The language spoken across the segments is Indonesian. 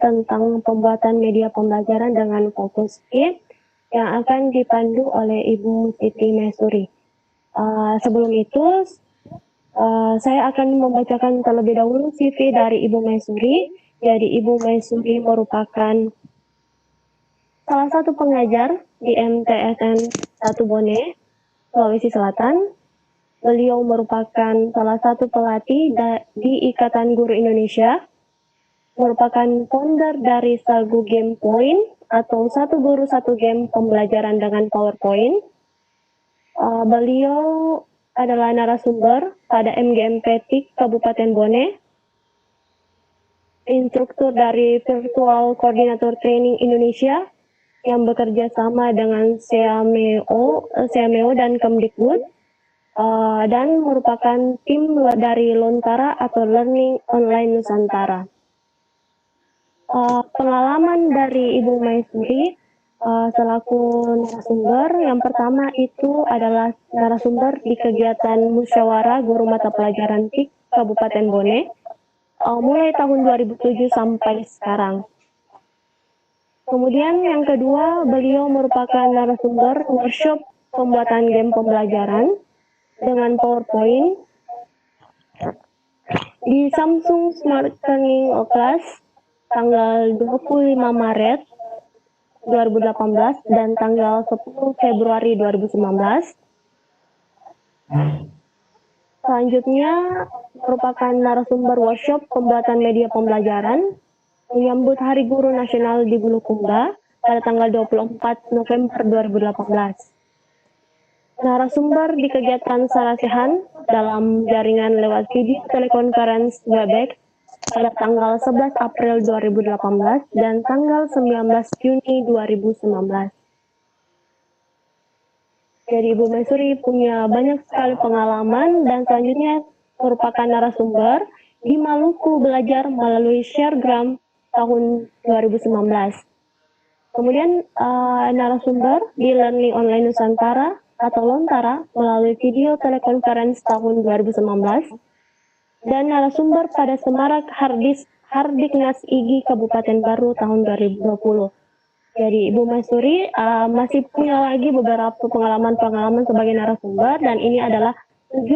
tentang pembuatan media pembelajaran dengan fokus K yang akan dipandu oleh Ibu Siti Maisuri. Sebelum itu, saya akan membacakan terlebih dahulu CV dari Ibu Maisuri. Jadi Ibu Maisuri merupakan salah satu pengajar di MTSN 1 Bone, Sulawesi Selatan. Beliau merupakan salah satu pelatih di Ikatan Guru Indonesia, merupakan founder dari Sagu Game Point atau satu guru satu game pembelajaran dengan PowerPoint. Beliau adalah narasumber pada MGMP TIK Kabupaten Bone, instruktur dari Virtual Coordinator Training Indonesia yang bekerja sama dengan CMO dan Kemdikbud, dan merupakan tim dari Lontara atau Learning Online Nusantara. Pengalaman dari Ibu Maisuri selaku narasumber, yang pertama itu adalah narasumber di kegiatan musyawarah guru mata pelajaran TIK Kabupaten Bone mulai tahun 2007 sampai sekarang. Kemudian yang kedua, beliau merupakan narasumber workshop pembuatan game pembelajaran dengan PowerPoint di Samsung Smart Learning Class tanggal 25 Maret 2018 dan tanggal 10 Februari 2019. Selanjutnya merupakan narasumber workshop pembuatan media pembelajaran menyambut Hari Guru Nasional di Bulukumba pada tanggal 24 November 2018. Narasumber di kegiatan Sarasehan dalam jaringan lewat video telekonferensi Webex pada tanggal 11 April 2018 dan tanggal 19 Juni 2019. Jadi Ibu Maisuri punya banyak sekali pengalaman dan selanjutnya merupakan narasumber di Maluku Belajar melalui Sharegram tahun 2019. Kemudian narasumber di Learning Online Nusantara atau Lontara melalui video telekonferensi tahun 2019 dan narasumber pada Semarak Hardiknas IGI Kabupaten Baru tahun 2020. Jadi Ibu Maisuri masih punya lagi beberapa pengalaman-pengalaman sebagai narasumber dan ini adalah 7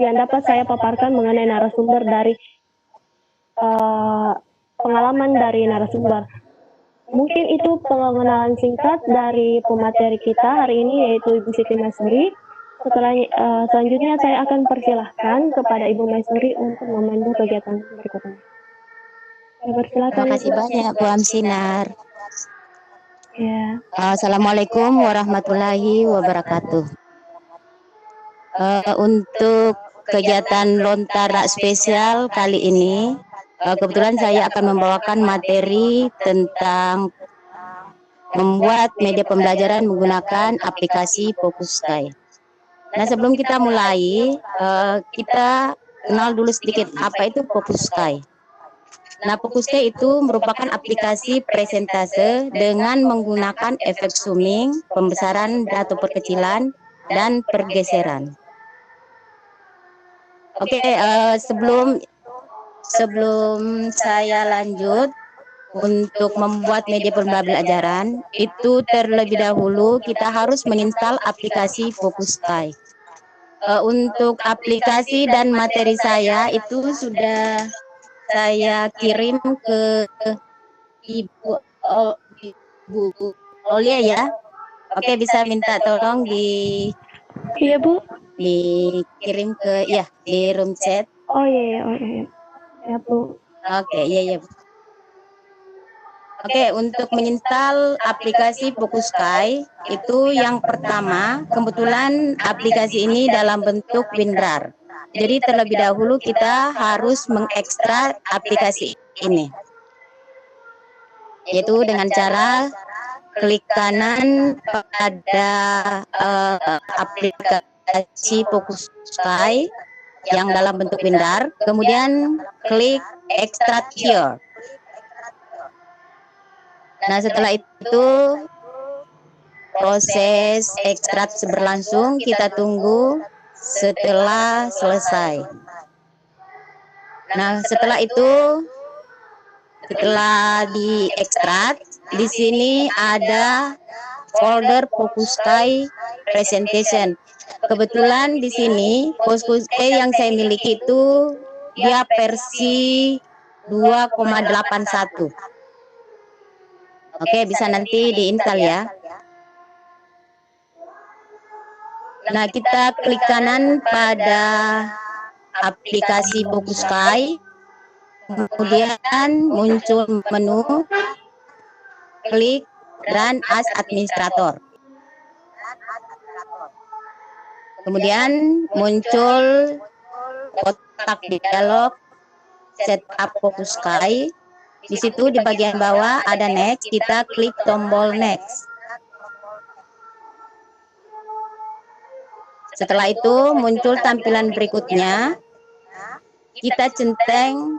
yang dapat saya paparkan mengenai narasumber dari pengalaman dari narasumber. Mungkin itu pengenalan singkat dari pemateri kita hari ini, yaitu Ibu Siti Maisuri. Selanjutnya saya akan persilahkan kepada Ibu Maisuri untuk memandu kegiatan berikutnya. Terima kasih banyak Bu Amsinar. Ya. Assalamualaikum warahmatullahi wabarakatuh. Untuk kegiatan Lontara spesial kali ini, kebetulan saya akan membawakan materi tentang membuat media pembelajaran menggunakan aplikasi Focus Sky. Nah, sebelum kita mulai, kita kenal dulu sedikit apa itu Focus Sky. Nah, Focus Sky itu merupakan aplikasi presentase dengan menggunakan efek zooming, pembesaran atau perkecilan, dan pergeseran. Oke, sebelum saya lanjut untuk membuat media pembelajaran, itu terlebih dahulu kita harus menginstal aplikasi Focus Sky. Untuk aplikasi dan materi saya itu sudah saya kirim ke Ibu Olia ya. Oke, bisa minta tolong Iya Bu. Dikirim ke di room chat. Oh iya. Ya Bu. Oke, iya Bu. Oke, untuk menginstal aplikasi Focus Sky itu yang pertama, kebetulan aplikasi ini dalam bentuk WinRAR. Jadi terlebih dahulu kita harus mengekstrak aplikasi ini, yaitu dengan cara klik kanan pada aplikasi Focus Sky yang dalam bentuk WinRAR, kemudian klik Extract Here. Nah, setelah itu proses ekstrak berlangsung, kita tunggu setelah selesai. Nah, setelah itu Setelah diekstrak, di sini ada folder Focuskai Presentation. Kebetulan di sini Focuskai yang saya miliki itu dia versi 2,81. Oke, bisa nanti diinstal ya. Nah, kita klik kanan pada aplikasi Focuskai. Kemudian muncul menu, klik Run as Administrator. Kemudian muncul kotak dialog Setup Focuskai. Di situ di bagian bawah ada Next, kita klik tombol Next. Setelah itu muncul tampilan berikutnya. Kita centang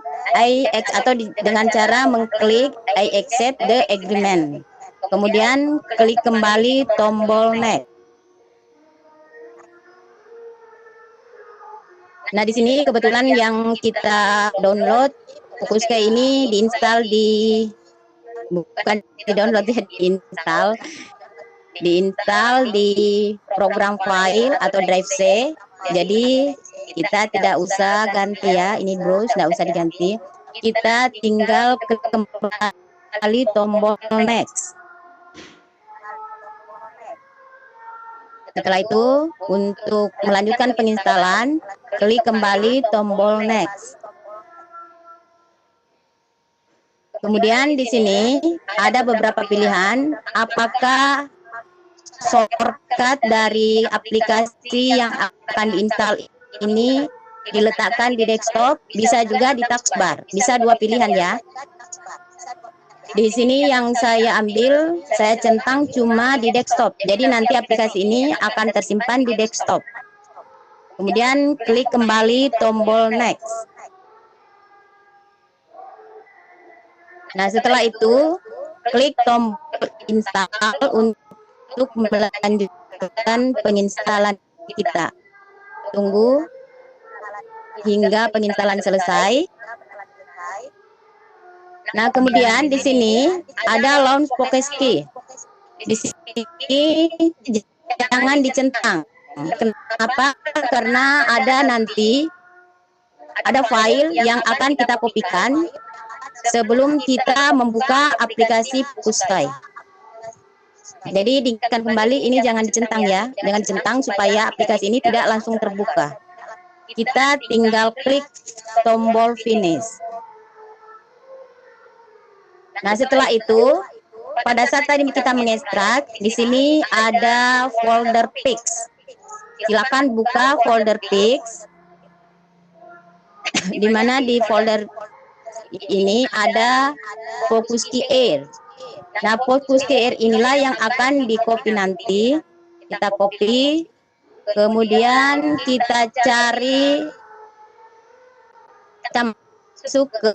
atau dengan cara mengklik I accept the agreement. Kemudian klik kembali tombol next. Nah, di sini kebetulan yang kita download Focuskai ini bukan di-download, diinstal di program file atau drive C. Jadi kita tidak usah ganti ya, ini browse tidak usah diganti. Kita tinggal klik kembali tombol next. Setelah itu untuk melanjutkan penginstalan, klik kembali tombol next. Kemudian di sini ada beberapa pilihan, apakah shortcut dari aplikasi yang akan diinstal ini diletakkan di desktop, bisa juga di taskbar, bisa dua pilihan ya. Di sini yang saya ambil, saya centang cuma di desktop, jadi nanti aplikasi ini akan tersimpan di desktop. Kemudian klik kembali tombol next. Nah, setelah itu klik tombol install untuk melanjutkan penginstalan kita. Tunggu hingga penginstalan selesai. Nah, kemudian di sini ada launch Focuskai. Di sini jangan dicentang. Kenapa? Karena ada file yang akan kita kopikan sebelum kita membuka aplikasi Focuskai. Jadi diingatkan kembali, ini jangan dicentang ya, jangan dicentang supaya aplikasi ini tidak langsung terbuka. Kita tinggal klik tombol finish. Nah, setelah itu pada saat tadi kita mengekstrak, di sini ada folder pics. Silakan buka folder pics. Di mana di folder ini ada Focuskai Air. Nah, Focuskai Air inilah yang akan di-copy nanti. Kita copy, kemudian kita cari, kita masuk ke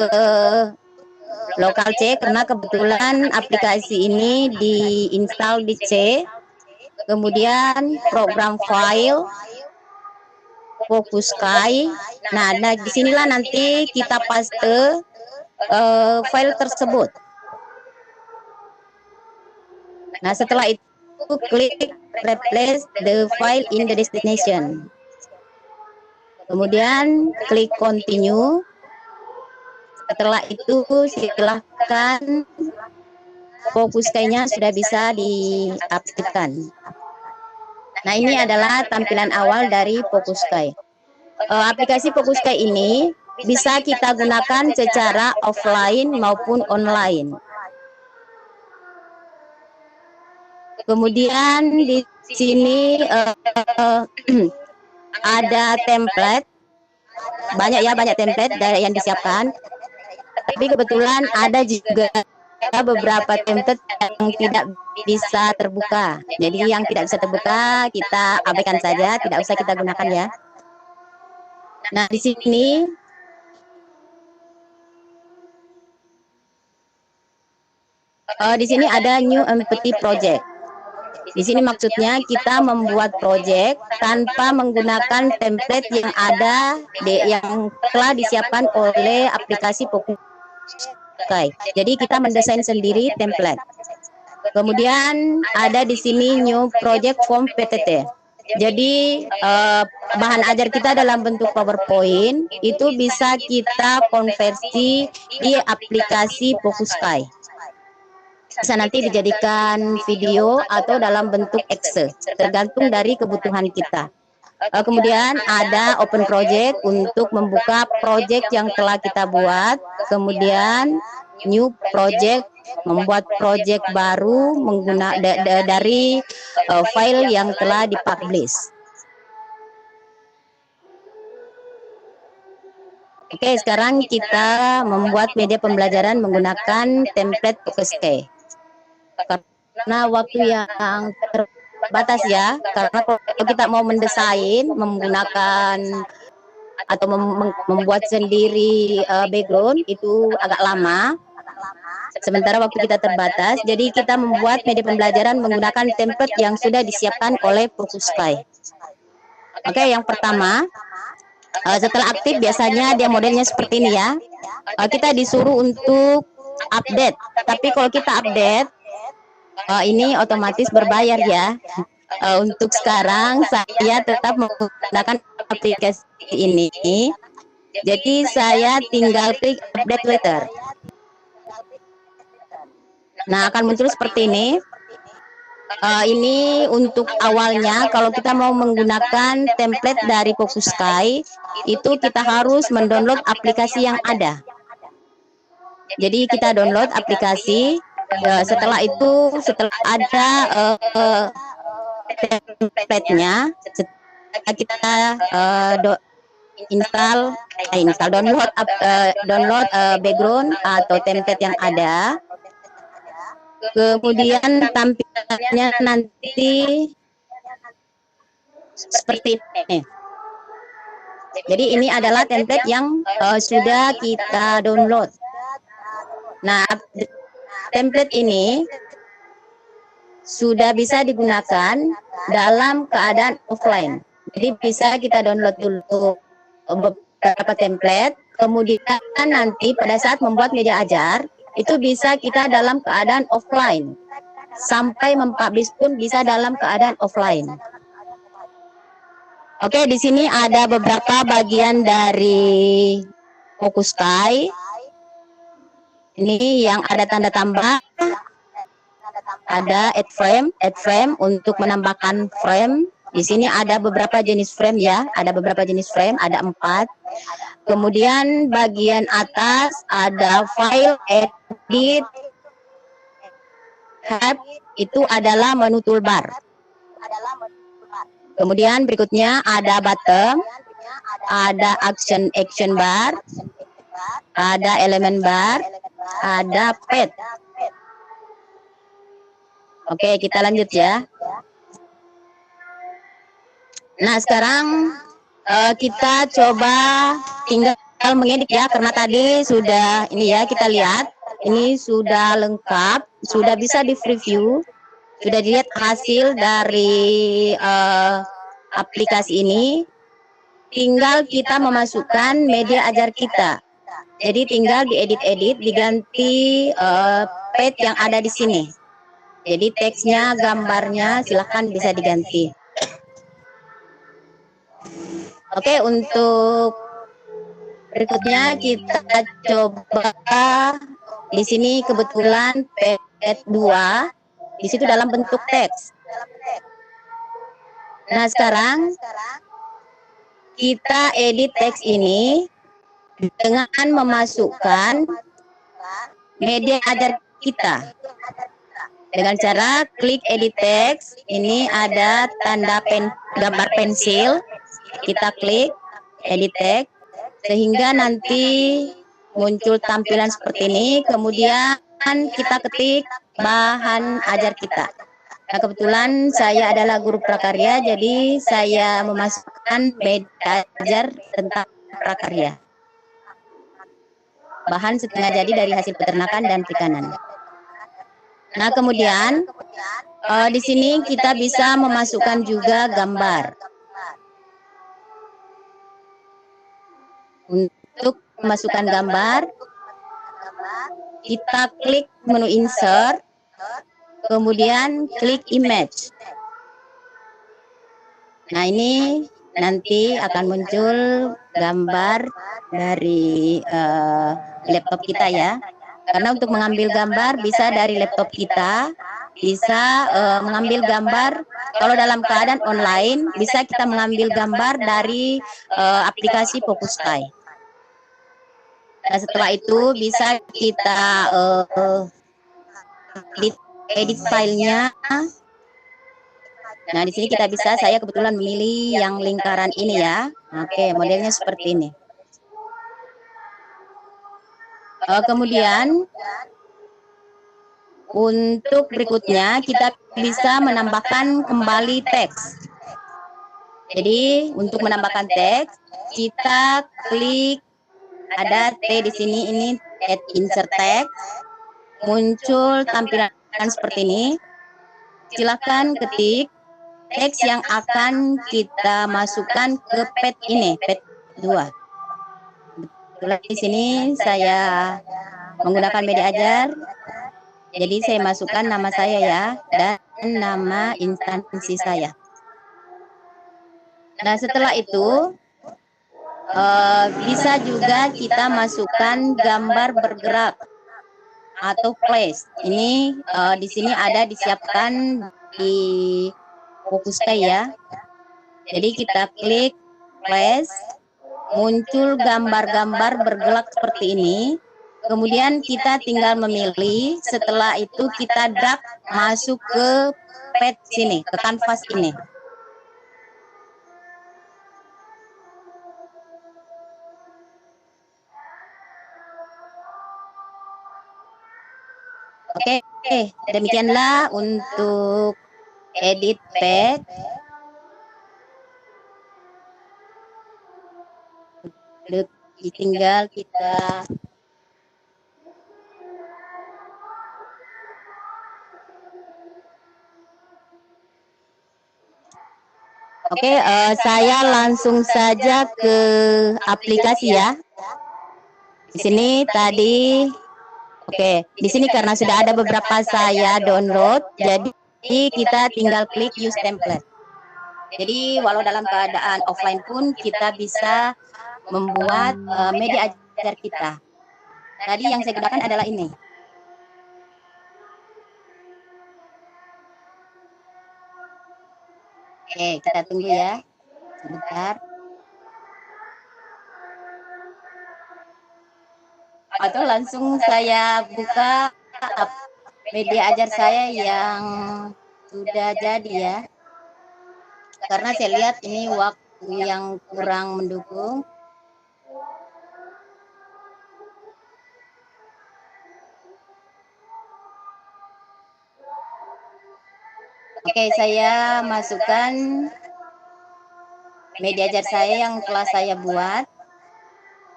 lokal C, karena kebetulan aplikasi ini diinstal di C. Kemudian program file Focuskai. Nah, disinilah nanti kita paste file tersebut. Nah, setelah itu klik replace the file in the destination. Kemudian klik continue. Setelah itu silakan Focuskai-nya sudah bisa diaktifkan. Nah, ini adalah tampilan awal dari Focuskai. Aplikasi Focuskai ini bisa kita gunakan secara offline maupun online. Kemudian di sini ada template, banyak template yang disiapkan. Tapi kebetulan ada juga beberapa template yang tidak bisa terbuka. Jadi yang tidak bisa terbuka kita abaikan saja, tidak usah kita gunakan ya. Nah, di sini ada new empty project. Di sini maksudnya kita membuat project tanpa menggunakan template yang ada yang telah disiapkan oleh aplikasi Focuskai. Sky. Jadi kita mendesain sendiri template. Kemudian ada di sini new project form PTT. Jadi bahan ajar kita dalam bentuk PowerPoint itu bisa kita konversi di aplikasi Focus Sky. Bisa nanti dijadikan video atau dalam bentuk Excel, tergantung dari kebutuhan kita. Kemudian ada open project untuk membuka project yang telah kita buat. Kemudian new project, membuat project baru menggunakan dari file yang telah dipublish. Oke, sekarang kita membuat media pembelajaran menggunakan template Focus Sky. Karena waktu yang terbatas ya, karena kalau kita mau mendesain menggunakan atau membuat sendiri background itu agak lama. Sementara waktu kita terbatas, jadi kita membuat media pembelajaran menggunakan template yang sudah disiapkan oleh Focus Sky. Oke, yang pertama, setelah aktif biasanya dia modelnya seperti ini ya. Kita disuruh untuk update, tapi kalau kita update, ini otomatis berbayar ya. Untuk sekarang saya tetap menggunakan aplikasi ini. Jadi saya tinggal klik update later. Nah, akan muncul seperti ini. Ini untuk awalnya kalau kita mau menggunakan template dari Focus Sky, itu kita harus mendownload aplikasi yang ada. Jadi kita download aplikasi. Setelah itu, setelah ada template-nya, kita download background atau template yang ada. Kemudian tampilannya nanti seperti ini. Jadi ini adalah template yang sudah kita download. Nah, template ini sudah bisa digunakan dalam keadaan offline. Jadi bisa kita download dulu beberapa template, kemudian nanti pada saat membuat media ajar, itu bisa kita dalam keadaan offline. Sampai mempublish pun bisa dalam keadaan offline. Oke, di sini ada beberapa bagian dari Focus Sky. Ini yang ada tanda tambah. Ada add frame untuk menambahkan frame. Di sini ada beberapa jenis frame ya, ada 4. Kemudian bagian atas ada file, edit, have, itu adalah menu toolbar. Kemudian berikutnya ada button, ada action bar, ada elemen bar, ada pad. Oke, kita lanjut ya. Nah, sekarang kita coba tinggal mengedit ya, karena tadi sudah ini ya, kita lihat ini sudah lengkap, sudah bisa di preview, sudah dilihat hasil dari aplikasi ini. Tinggal kita memasukkan media ajar kita. Jadi tinggal diedit-edit, diganti page yang ada di sini. Jadi teksnya, gambarnya silahkan bisa diganti. Oke, untuk berikutnya kita coba di sini kebetulan page 2 di situ dalam bentuk teks. Nah, sekarang kita edit teks ini dengan memasukkan media ajar kita. Dengan cara klik edit text, ini ada tanda gambar pensil, kita klik edit text, sehingga nanti muncul tampilan seperti ini, kemudian kita ketik bahan ajar kita. Nah, kebetulan saya adalah guru prakarya, jadi saya memasukkan media ajar tentang prakarya. Bahan setengah jadi dari hasil peternakan dan perikanan. Nah, kemudian di sini kita bisa memasukkan juga gambar. Untuk memasukkan gambar, kita klik edit text, kemudian kita klik bahan ajar kita. Nah, kemudian di sini kita bisa memasukkan juga gambar. Untuk memasukkan gambar, kita klik edit text, kemudian kita klik bahan ajar kita. Nah, kemudian di sini kita bisa memasukkan juga gambar. Untuk memasukkan gambar, kita klik edit text, kemudian kita klik bahan ajar kita. Nah, kemudian di sini kita bisa memasukkan gambar. Untuk memasukkan gambar, kita klik menu insert, kemudian klik image. Nah, ini nanti akan muncul gambar dari laptop kita ya. Karena untuk mengambil gambar bisa dari laptop kita, bisa mengambil gambar kalau dalam keadaan online, bisa kita mengambil gambar dari aplikasi Focuskai. Nah, setelah itu bisa kita edit filenya. Nah, di sini kita bisa, saya kebetulan memilih yang lingkaran ini ya. Oke, modelnya seperti ini. Kemudian untuk berikutnya kita bisa menambahkan kembali teks. Jadi untuk menambahkan teks, kita klik ada T di sini, ini add insert text. Muncul tampilan seperti ini. Silakan ketik teks yang akan kita masukkan ke pad ini, pad 2. Di sini saya menggunakan media ajar. Jadi saya masukkan nama saya ya dan nama instansi saya. Nah, setelah itu bisa juga kita masukkan gambar bergerak atau flash. Ini di sini ada disiapkan di Focuskai ya. Jadi kita klik flash, muncul gambar-gambar bergerak seperti ini. Kemudian kita tinggal memilih, setelah itu kita drag masuk ke pad sini, ke kanvas ini. Oke, demikianlah untuk edit pad. Tinggal kita saya langsung saja ke aplikasi ya. Di sini tadi, di sini karena sudah ada beberapa saya download, jadi kita tinggal klik use template. Jadi walau dalam keadaan offline pun kita bisa membuat media ajar kita. Tadi yang saya gunakan adalah ini. Oke, kita tunggu ya. Sebentar. Atau langsung saya buka media ajar saya yang sudah jadi ya. Karena saya lihat ini waktu yang kurang mendukung. Oke, saya masukkan media ajar saya yang telah saya buat.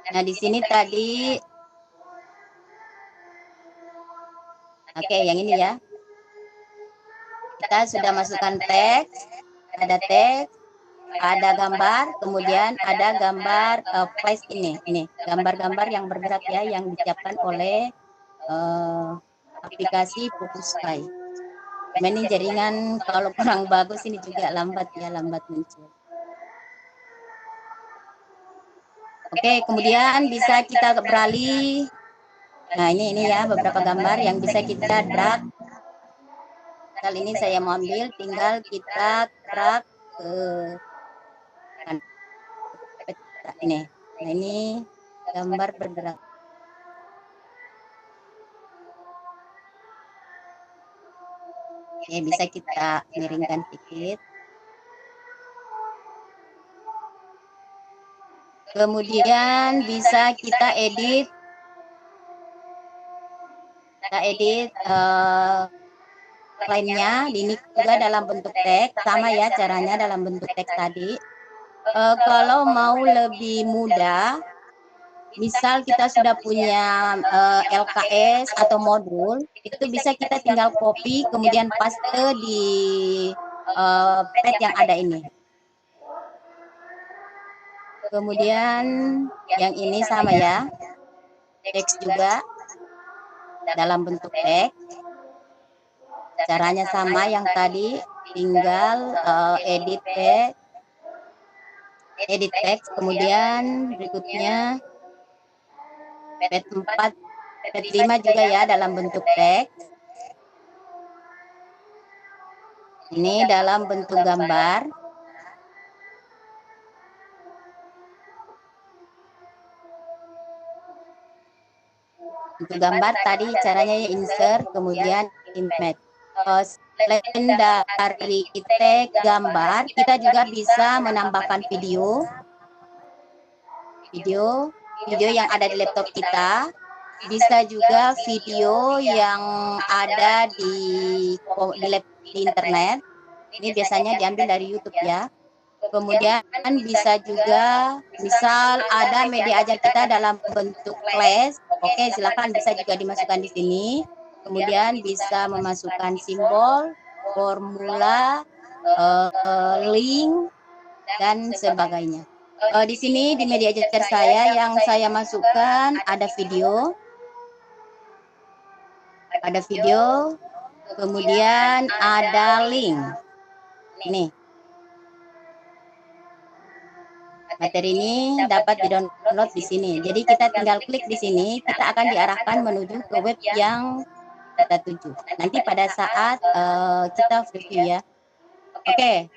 Nah, di sini tadi, yang ini ya. Kita sudah masukkan teks, ada gambar, kemudian ada gambar flash ini gambar-gambar yang bergerak ya, yang disiapkan oleh aplikasi Focuskai. Ini jaringan kalau kurang bagus ini juga lambat muncul. Oke, kemudian bisa kita beralih. Nah, ini ya beberapa gambar yang bisa kita drag. Kali ini saya mau ambil, tinggal kita drag ke ini. Nah, ini gambar bergerak. Oke, bisa kita miringkan sedikit. Kemudian bisa kita edit. Lainnya, ini juga dalam bentuk teks, sama ya caranya dalam bentuk teks tadi. Kalau mau lebih mudah, misal kita sudah punya LKS atau modul, itu bisa kita tinggal copy kemudian paste di pad yang ada ini. Kemudian yang ini sama ya, teks juga. dalam bentuk teks. Caranya sama yang tadi, tinggal edit teks, kemudian berikutnya pet 4, pet 5 juga ya dalam bentuk teks. Ini dalam bentuk gambar. Untuk gambar tadi caranya insert, kemudian image. Selain dari teks gambar, kita juga bisa menambahkan video yang ada di laptop kita. Bisa juga video yang ada di internet. Ini biasanya diambil dari YouTube ya. Kemudian bisa juga, misal ada media ajar kita dalam bentuk flash, oke, silakan bisa juga dimasukkan di sini. Kemudian bisa memasukkan simbol, formula, link, dan sebagainya. Di sini di media ajar saya yang saya masukkan ada video, kemudian ada link. Nih. Materi ini dapat di-download di sini. Jadi kita tinggal klik di sini, kita akan diarahkan menuju ke web yang kita tuju. Nanti pada saat kita review ya. Oke.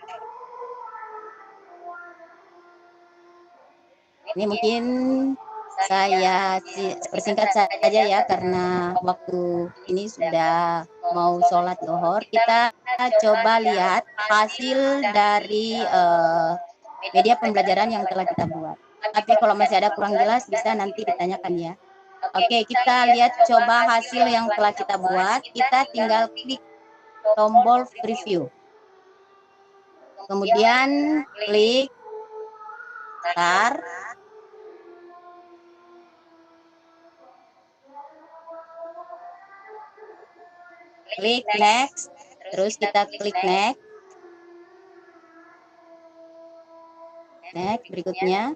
Ini mungkin saya persingkat saja ya, karena waktu ini sudah mau sholat zuhur. Kita coba lihat hasil dari media pembelajaran yang telah kita buat. Tapi kalau masih ada kurang jelas bisa nanti ditanyakan ya. Oke, kita lihat coba hasil yang telah kita buat. Kita tinggal klik tombol preview. Kemudian klik start. Klik next. Terus kita klik next. Next, berikutnya.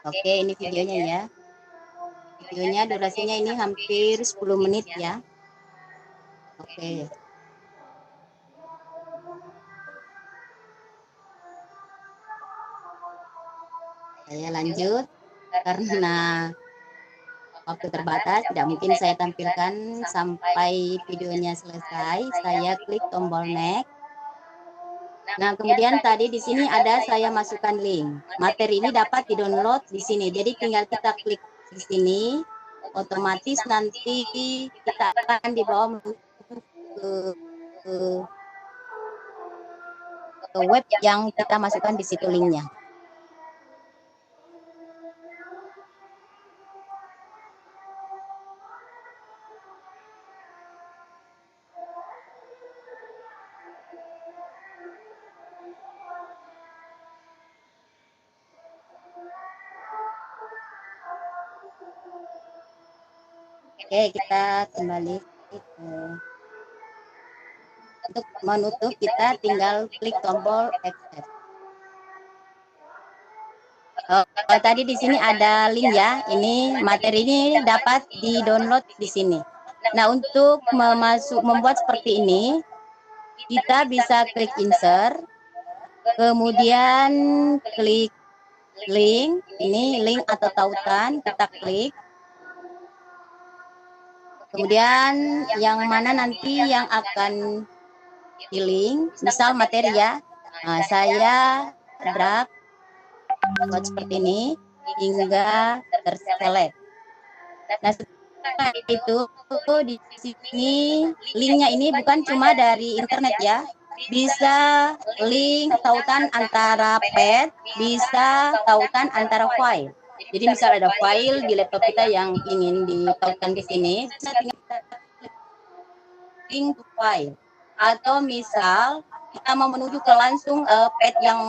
Oke, ini videonya ya. Videonya durasinya ini hampir 10 menit ya. Oke. Saya lanjut karena waktu terbatas, tidak mungkin saya tampilkan sampai videonya selesai. Saya klik tombol next. Nah, kemudian tadi di sini ada saya masukkan link. Materi ini dapat di-download di sini. Jadi tinggal kita klik di sini, otomatis nanti kita akan dibawa ke web yang kita masukkan di situ linknya. Oke, kita kembali untuk menutup kita tinggal klik tombol accept. Tadi di sini ada link ya. Ini materi ini dapat di-download di sini. Nah, untuk membuat seperti ini, kita bisa klik insert, kemudian klik link. Ini link atau tautan, kita klik. Kemudian yang mana nanti yang akan di link, misal materi ya. Nah, saya drag buat seperti ini hingga terselect. Nah, setelah itu di sini linknya ini bukan cuma dari internet ya. Bisa link tautan antara pet, bisa tautan antara file. Jadi misal ada file di laptop kita yang ingin ditautkan ke sini, kita tinggal link to file. Atau misal kita mau menuju ke langsung page yang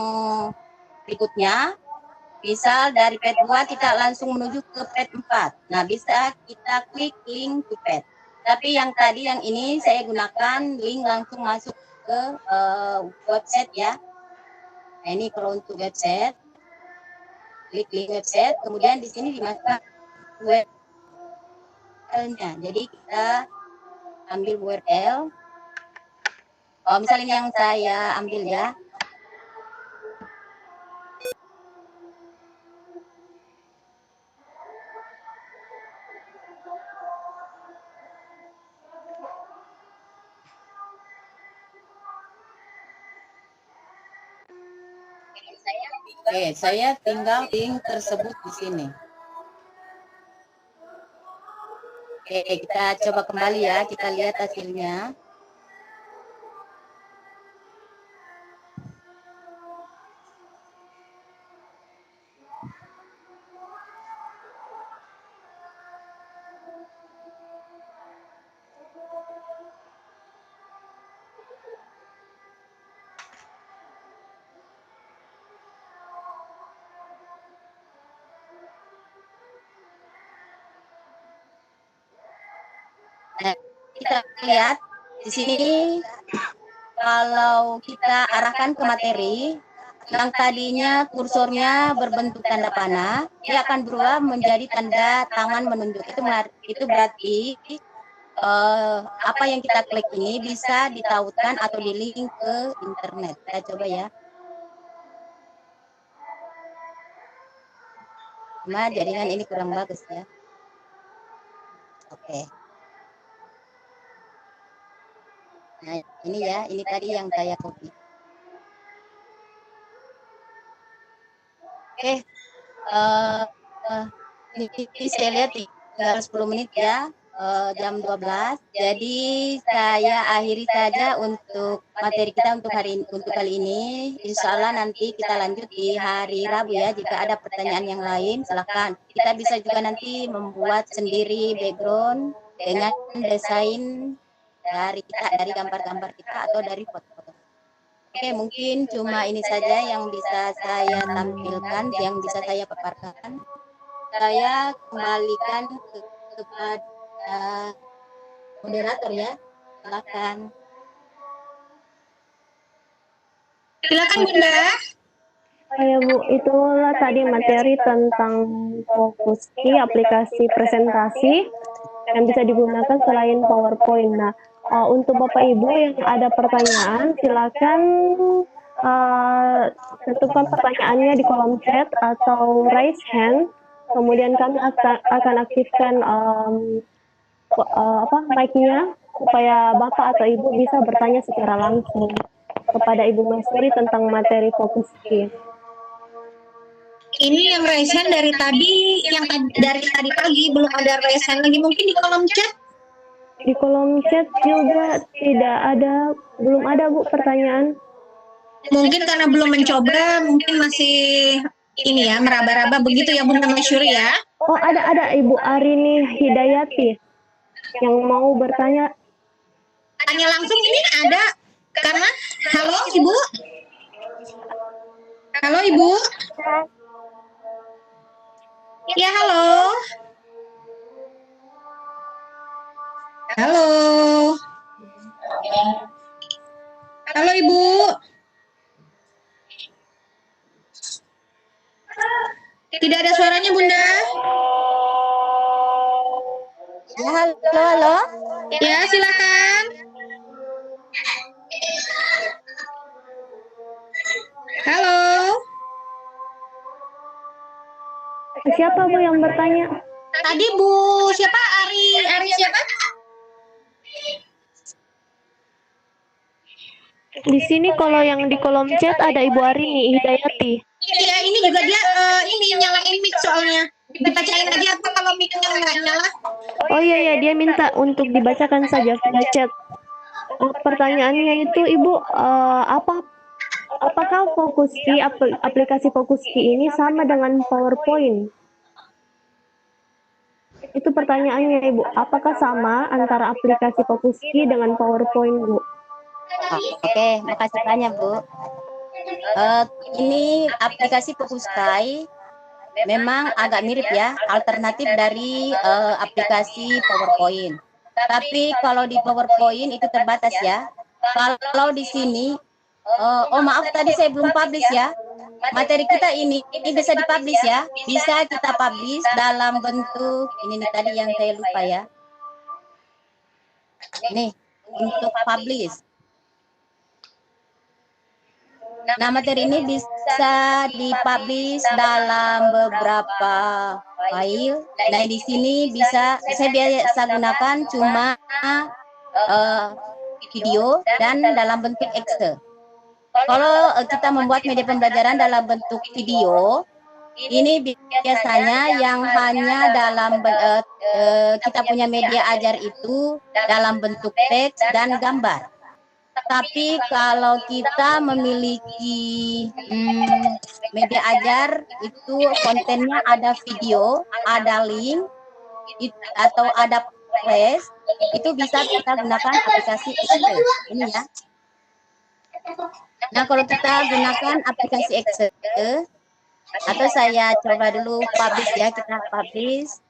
berikutnya, misal dari page 2 kita langsung menuju ke page 4. Nah, bisa kita klik link to page. Tapi yang tadi yang ini saya gunakan link langsung masuk ke website ya. Nah, ini kalau untuk website, klik link website, kemudian di sini dimasukkan URL-nya. Jadi kita ambil URL. Oh, misalnya yang saya ambil ya. Oke, saya tinggal link tersebut di sini. Oke, kita coba kembali ya, kita lihat hasilnya. Nah, kita lihat di sini kalau kita arahkan ke materi yang tadinya kursornya berbentuk tanda panah, dia akan berubah menjadi tanda tangan menunjuk. Itu berarti apa yang kita klik ini bisa ditautkan atau di-link ke internet. Kita coba ya. Cuma jaringan ini kurang bagus ya. Oke. Nah, ini ya, ini tadi yang saya copy. Oke, ini saya lihat tinggal 10 menit ya, jam 12. Jadi saya akhiri saja untuk materi kita untuk kali ini. Insya Allah nanti kita lanjut di hari Rabu ya. Jika ada pertanyaan yang lain, silakan. Kita bisa juga nanti membuat sendiri background dengan desain dari gambar-gambar kita atau dari foto-foto. Oke, mungkin cuma ini saja yang bisa saya tampilkan, yang bisa saya paparkan. Saya kembalikan kepada moderator ya. Silakan. Silakan Bunda. Ya Bu, itulah tadi materi tentang fokus key aplikasi presentasi yang bisa digunakan selain PowerPoint. Nah, untuk Bapak Ibu yang ada pertanyaan, silakan tentukan pertanyaannya di kolom chat atau raise hand. Kemudian kami akan aktifkan mic-nya supaya Bapak atau Ibu bisa bertanya secara langsung kepada Ibu Mesuri tentang materi fokus key. Ini yang raise hand dari tadi pagi belum ada raise hand lagi, mungkin di kolom chat. Di kolom chat juga tidak ada, belum ada Bu pertanyaan. Mungkin karena belum mencoba, mungkin masih ini ya, meraba-raba begitu ya Bunda Masyuri ya. Oh, ada Ibu Arini Hidayati yang mau bertanya. Tanya langsung ini ada karena halo Ibu. Halo Ibu. Ya, halo. Halo. Halo Ibu. Tidak ada suaranya Bunda. Ya, halo. Ya, silakan. Halo. Siapa Bu yang bertanya? Tadi Bu siapa? Ari siapa? Di sini kalau yang di kolom chat ada Ibu Arini Hidayati. Iya, ini juga dia ini nyalain mic soalnya. Dibacain aja apa kalau mic-nya nggak nyala? Oh iya, dia minta untuk dibacakan saja via chat. Pertanyaannya itu Ibu, apakah fokus key, aplikasi fokus key ini sama dengan PowerPoint? Itu pertanyaannya Ibu, apakah sama antara aplikasi Fokuski dengan PowerPoint Bu? Oke, makasih banyak Bu. Ini aplikasi Fokuskai memang agak mirip ya, alternatif dari aplikasi PowerPoint. Tapi kalau di PowerPoint itu terbatas ya. Kalau di sini, oh maaf tadi saya belum publish ya. Materi kita ini bisa dipublish ya. Bisa kita publish dalam bentuk, ini nih tadi yang saya lupa ya. Nih, untuk publish. Nah, materi ini bisa dipublish dalam beberapa file. Nah, di sini bisa saya biasa gunakan cuma video dan dalam bentuk Excel. Kalau kita membuat media pembelajaran dalam bentuk video, ini biasanya yang hanya dalam kita punya media ajar itu dalam bentuk teks dan gambar. Tapi kalau kita memiliki media ajar itu kontennya ada video, ada link, atau ada flash, itu bisa kita gunakan aplikasi Excel. Ini ya. Nah, kalau kita gunakan aplikasi Excel, atau saya coba dulu publish ya, kita publish,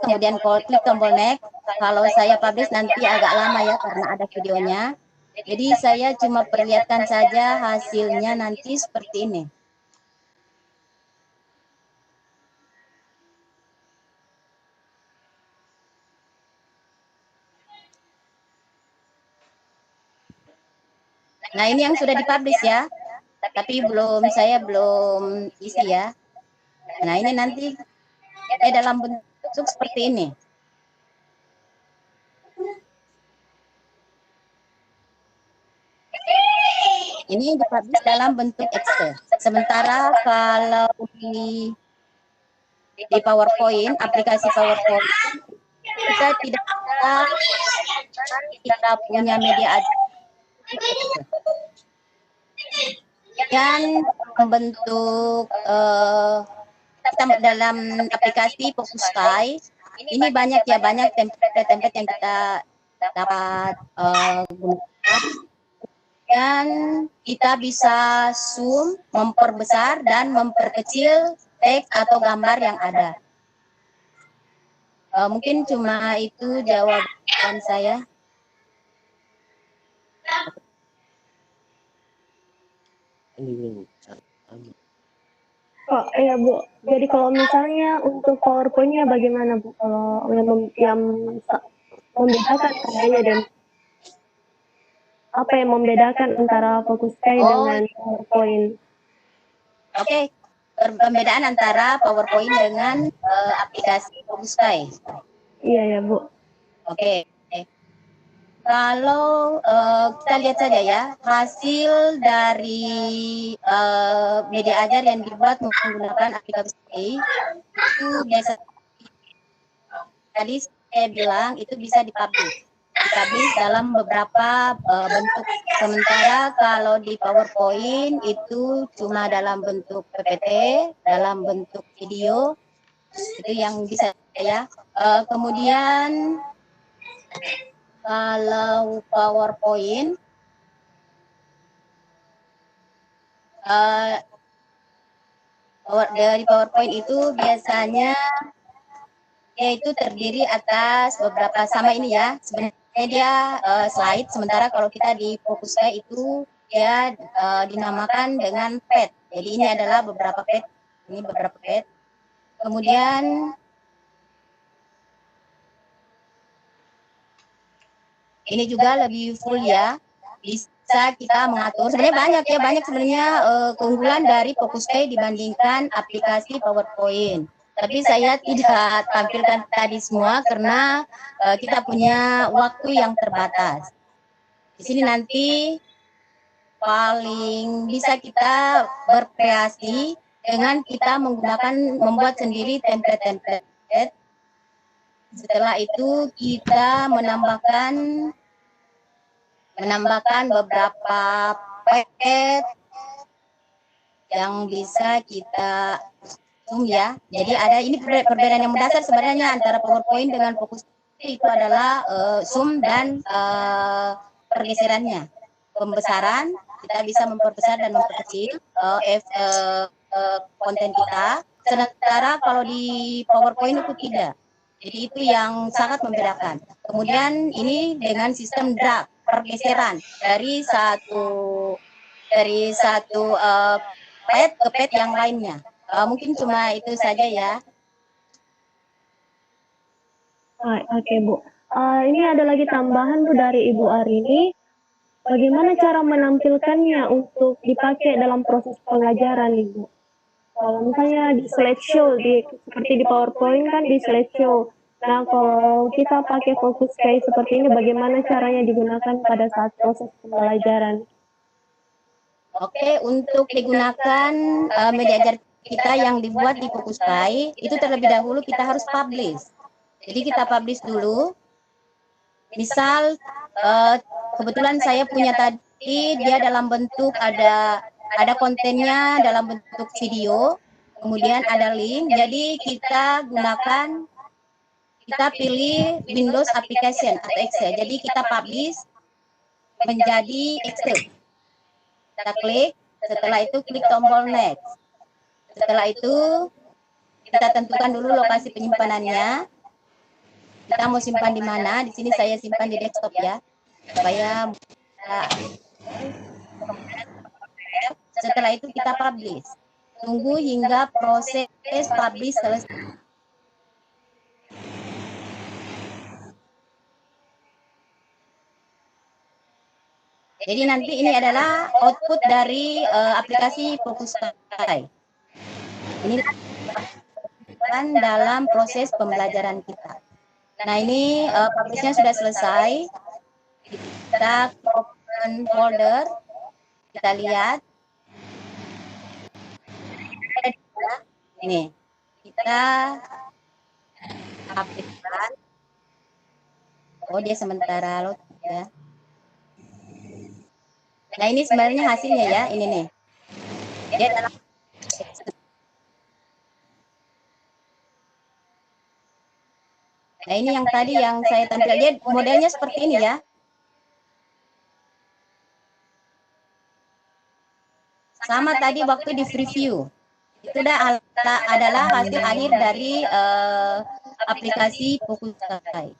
kemudian klik tombol next. Kalau saya publish nanti agak lama ya karena ada videonya. Jadi saya cuma perlihatkan saja hasilnya nanti seperti ini. Nah, ini yang sudah dipublish ya. Tapi saya belum isi ya. Nah, ini nanti dalam bentuk seperti ini. Ini dipublish dalam bentuk Excel. Sementara kalau di PowerPoint, aplikasi PowerPoint, kita tidak bisa, kita punya media aja. Dan membentuk kita dalam aplikasi Fokuskai, ini banyak ya, banyak template-template yang kita dapat gunakan. Dan kita bisa zoom, memperbesar dan memperkecil teks atau gambar yang ada. Mungkin cuma itu jawaban saya. Oh iya Bu, jadi kalau misalnya untuk PowerPoint-nya bagaimana Bu? Kalau yang membedakan kayaknya dan apa yang membedakan antara Fokuskai dengan PowerPoint? Oke, perbedaan antara PowerPoint dengan aplikasi Fokuskai. Iya ya Bu. Oke. Kalau kita lihat saja ya, hasil dari media ajar yang dibuat menggunakan aplikasi itu biasa tadi saya bilang itu bisa dipublish dalam beberapa bentuk. Sementara kalau di PowerPoint itu cuma dalam bentuk PPT, dalam bentuk video, itu yang bisa ya. Kemudian kalau PowerPoint dari PowerPoint itu biasanya yaitu terdiri atas beberapa sama ini ya. Sebenarnya dia slide, sementara kalau kita di Fokuskai itu dia dinamakan dengan pad. Jadi ini adalah beberapa pad. Ini beberapa pad. Kemudian ini juga lebih full ya, bisa kita mengatur. Sebenarnya banyak sebenarnya keunggulan dari Fokuskai dibandingkan aplikasi PowerPoint. Tapi saya tidak tampilkan tadi semua karena kita punya waktu yang terbatas. Di sini nanti paling bisa kita berkreasi dengan kita membuat sendiri template-template. Setelah itu kita menambahkan beberapa paket yang bisa kita Zoom ya. Jadi ada ini perbedaan yang mendasar sebenarnya antara PowerPoint dengan fokus itu adalah zoom dan pergeserannya. Pembesaran kita bisa memperbesar dan memperkecil konten kita. Sementara kalau di PowerPoint itu tidak. Jadi itu yang sangat membedakan. Kemudian ini dengan sistem drag pergeseran dari satu pad ke pad yang lainnya. Mungkin cuma itu saja ya. Oke, Bu. Ini ada lagi tambahan, Bu, dari Ibu Arini. Bagaimana cara menampilkannya untuk dipakai dalam proses pengajaran, Ibu? Kalau misalnya di slideshow, seperti di PowerPoint kan di slideshow. Nah, kalau kita pakai fokus kayak seperti ini, bagaimana caranya digunakan pada saat proses pembelajaran? Oke, untuk digunakan media ajar kita yang dibuat di Fokuskai, itu terlebih dahulu kita harus publish. Jadi kita publish dulu. Misal, kebetulan saya punya tadi, dia dalam bentuk ada kontennya dalam bentuk video, kemudian ada link. Jadi kita gunakan, kita pilih Windows Application atau Excel. Jadi kita publish menjadi Excel. Kita klik, setelah itu klik tombol next. Setelah itu kita tentukan dulu lokasi penyimpanannya. Kita mau simpan di mana? Di sini saya simpan di desktop ya, supaya setelah itu kita publish. Tunggu hingga proses publish selesai. Jadi nanti ini adalah output dari aplikasi Fokuskai. Ini kan dalam proses pembelajaran kita. Nah ini publishnya sudah selesai. Kita open folder, kita lihat. Ini kita updatekan. Oh dia sementara load ya. Nah ini sebenarnya hasilnya ya, ini nih. Dia dalam Nah ini yang tadi yang saya tampilkan, dia modelnya seperti ini ya. Sama tadi waktu di preview. Itu adalah hasil akhir dari aplikasi Fokuskai.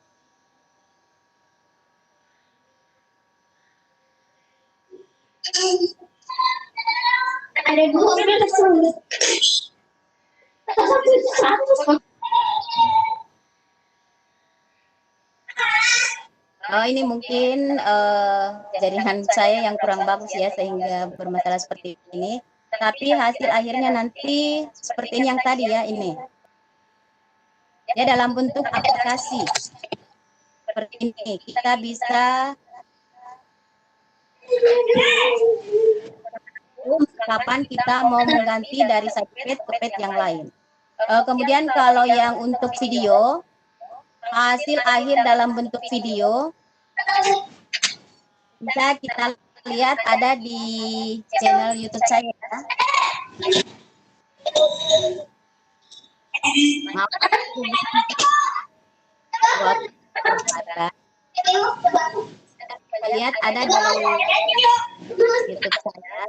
Ada dua udah tersebut. Ini mungkin jaringan saya yang kurang bagus ya sehingga bermasalah seperti ini. Tapi hasil akhirnya nanti seperti ini yang tadi ya ini. Dia dalam bentuk aplikasi. Seperti ini. Kita bisa kapan kita mau mengganti dari satu pad ke pad yang lain. Kemudian kalau yang untuk video, hasil akhir dalam bentuk video bisa kita lihat ada di channel YouTube saya. Kita lihat ada di YouTube saya.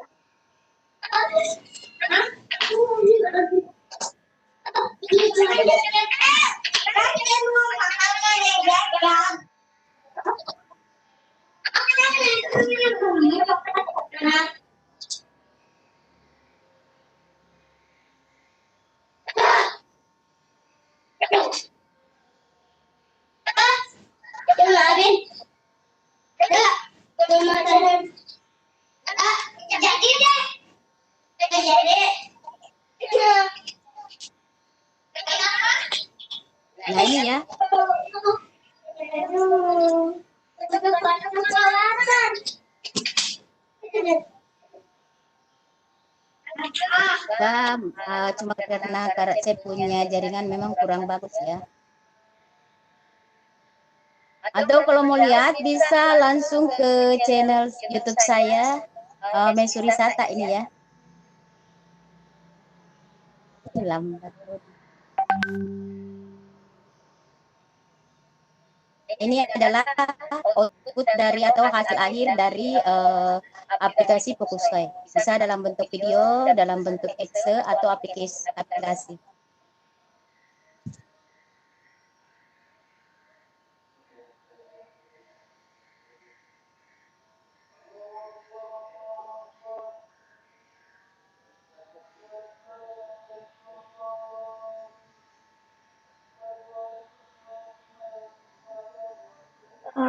Nah ini ya. Cuma karena saya punya jaringan memang kurang bagus ya. Atau kalau mau lihat bisa langsung ke channel YouTube saya, Mesuri Sata ini ya. lambat. Ini adalah output dari atau hasil akhir dari aplikasi Focusrite. Bisa dalam bentuk video, dalam bentuk exe atau aplikasi.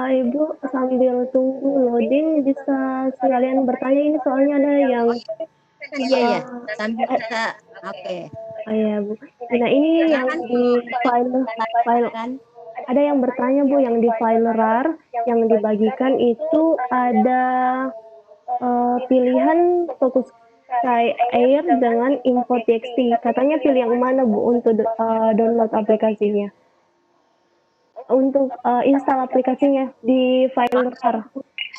Ibu sambil tunggu loading bisa sekalian bertanya, ini soalnya ada yang Iya. Sambil kita oke. ya Bu. Nah ini yang di file ada yang bertanya Bu, yang di file RAR yang dibagikan itu ada pilihan fokus Air dengan info TXT. Katanya pilih yang mana Bu untuk download aplikasinya? Untuk install aplikasinya di file RAR.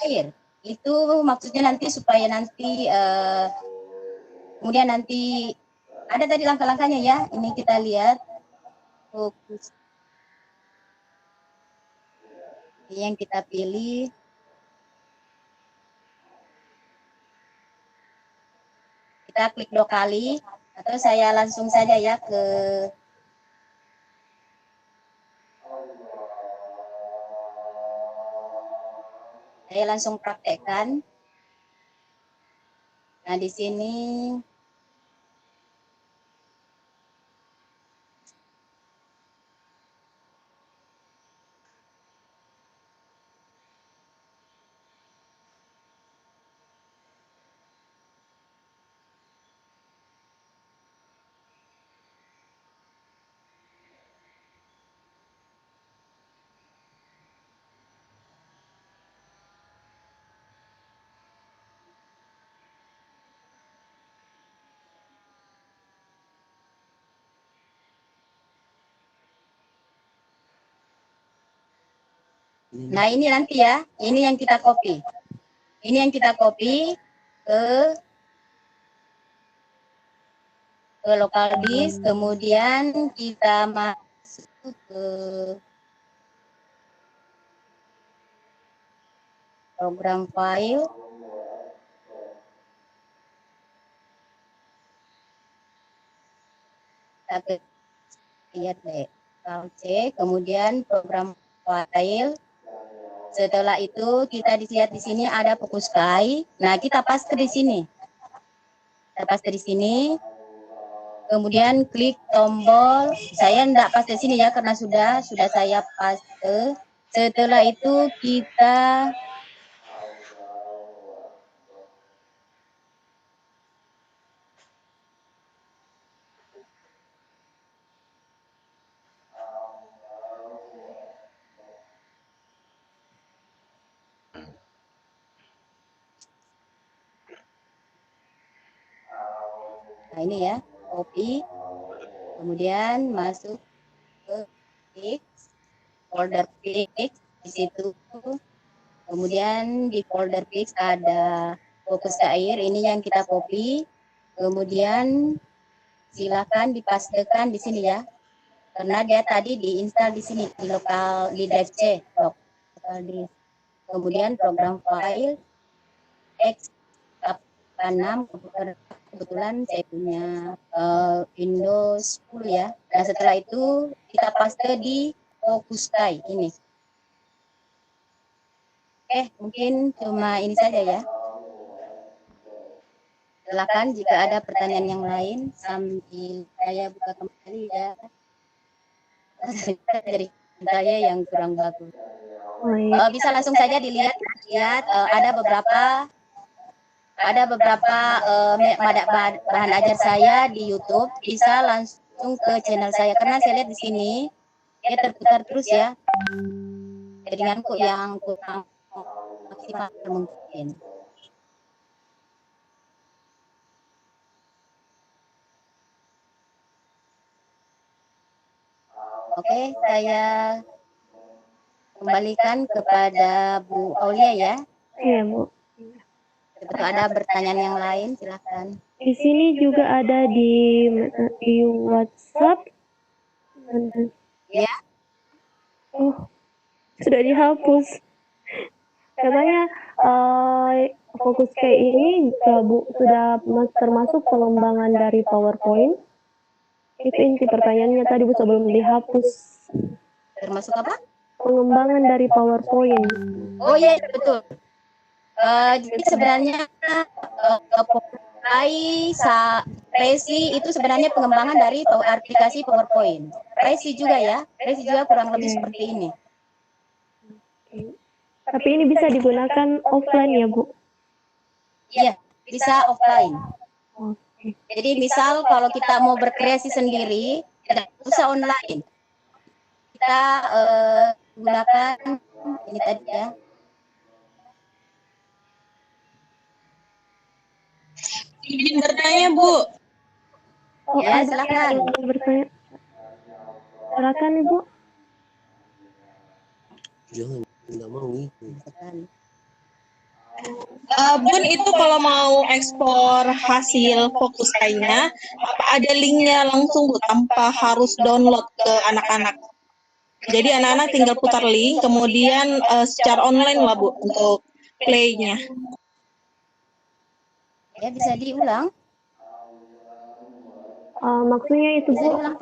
Air itu maksudnya nanti supaya nanti kemudian nanti ada tadi langkah-langkahnya ya. Ini kita lihat fokus yang kita pilih. Kita klik 2 kali atau saya langsung saja ya ke saya langsung praktekkan. Nah, di sini nah ini nanti ya, ini yang kita copy. Ini yang kita copy ke local disk, kemudian kita masuk ke program file. Kita lihat deh, C, kemudian program file. Setelah itu kita lihat di sini ada Focusrite. Nah, kita paste di sini. Kita paste di sini. Kemudian klik tombol. Saya enggak paste di sini ya karena sudah saya paste. Setelah itu kita nah ini ya, copy, kemudian masuk ke fix, folder fix, di situ, kemudian di folder fix ada fokus ke air, ini yang kita copy, kemudian silakan dipastekan di sini ya, karena dia tadi diinstal di sini di lokal di drive C, lokal disk. Kemudian program file x86 kebetulan saya punya Windows 10 ya. Nah setelah itu kita paste di Focusrite ini. Mungkin cuma ini saja ya. Silakan jika ada pertanyaan yang lain sambil saya buka kembali ya. Dari saya yang kurang bagus. Bisa langsung saja dilihat ada beberapa bahan ajar saya di YouTube, bisa langsung ke channel saya karena saya lihat di sini dia terputar terus ya jaringanku yang kurang maksimal mungkin. Oke, saya kembalikan kepada Bu Aulia ya. Iya Bu. Kalau ada pertanyaan yang lain, silakan. Di sini juga ada di WhatsApp. Ya, Oh, sudah dihapus. Katanya fokus kayak ini sudah termasuk pengembangan dari PowerPoint. Itu inti pertanyaannya tadi Bu sebelum dihapus. termasuk apa? Pengembangan dari PowerPoint. Oh iya, betul. Jadi sebenarnya Prezi itu sebenarnya pengembangan dari aplikasi PowerPoint. Prezi juga ya, Prezi juga kurang lebih seperti ini. Tapi ini bisa digunakan offline ya Bu? Iya, bisa offline. Oke. Jadi misal kalau kita mau berkreasi sendiri, tidak usah online. Kita gunakan ini tadi ya. Izin bertanya Bu. Oh, Ya, ada silakan. yang mau bertanya. Silakan Ibu. Jangan, nggak mau itu. Bun, itu kalau mau ekspor hasil fokus kayaknya, apa ada linknya langsung Bu tanpa harus download ke anak-anak? Jadi anak-anak tinggal putar link, kemudian secara online lah Bu untuk play-nya. Ya, bisa diulang. Maksudnya itu Bisa Bu, diulang.